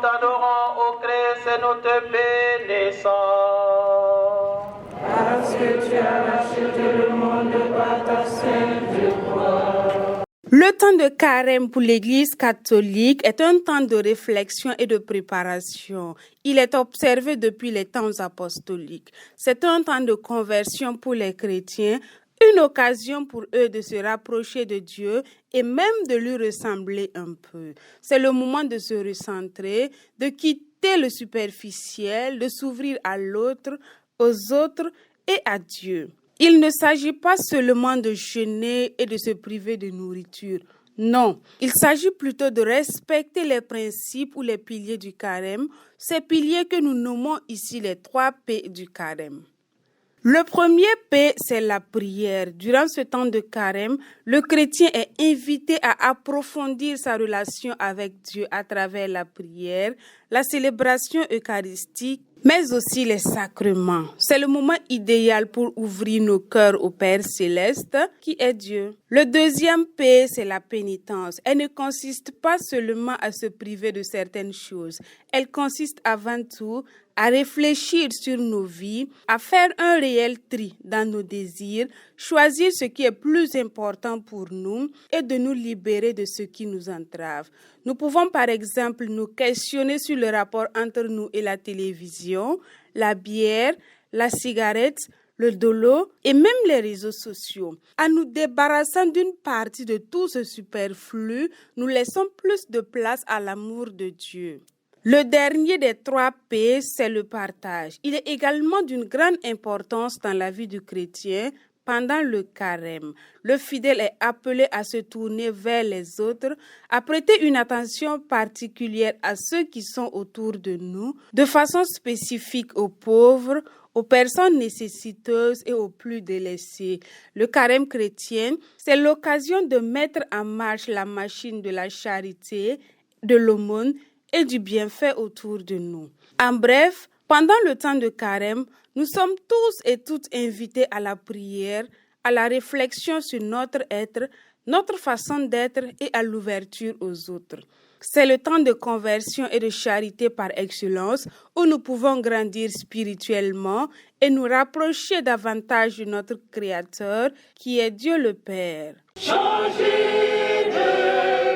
t'adorons, ô Christ, et nous te bénissons. Parce que tu as racheté le monde par ta sainte croix. Le temps de carême pour l'Église catholique est un temps de réflexion et de préparation. Il est observé depuis les temps apostoliques. C'est un temps de conversion pour les chrétiens, une occasion pour eux de se rapprocher de Dieu et même de lui ressembler un peu. C'est le moment de se recentrer, de quitter le superficiel, de s'ouvrir à l'autre, aux autres et à Dieu. Il ne s'agit pas seulement de jeûner et de se priver de nourriture. Non, il s'agit plutôt de respecter les principes ou les piliers du carême, ces piliers que nous nommons ici les 3 P du carême. Le premier P, c'est la prière. Durant ce temps de carême, le chrétien est invité à approfondir sa relation avec Dieu à travers la prière, la célébration eucharistique, mais aussi les sacrements. C'est le moment idéal pour ouvrir nos cœurs au Père céleste, qui est Dieu. Le deuxième P, c'est la pénitence. Elle ne consiste pas seulement à se priver de certaines choses. Elle consiste avant tout à réfléchir sur nos vies, à faire un réel tri dans nos désirs, choisir ce qui est plus important pour nous et de nous libérer de ce qui nous entrave. Nous pouvons par exemple nous questionner sur le rapport entre nous et la télévision, la bière, la cigarette, le dolo et même les réseaux sociaux. En nous débarrassant d'une partie de tout ce superflu, nous laissons plus de place à l'amour de Dieu. Le dernier des 3 P, c'est le partage. Il est également d'une grande importance dans la vie du chrétien pendant le carême. Le fidèle est appelé à se tourner vers les autres, à prêter une attention particulière à ceux qui sont autour de nous, de façon spécifique aux pauvres, aux personnes nécessiteuses et aux plus délaissés. Le carême chrétien, c'est l'occasion de mettre en marche la machine de la charité, de l'aumône et du bienfait autour de nous. En bref, pendant le temps de carême, nous sommes tous et toutes invités à la prière, à la réflexion sur notre être, notre façon d'être et à l'ouverture aux autres. C'est le temps de conversion et de charité par excellence où nous pouvons grandir spirituellement et nous rapprocher davantage de notre Créateur qui est Dieu le Père. Changez de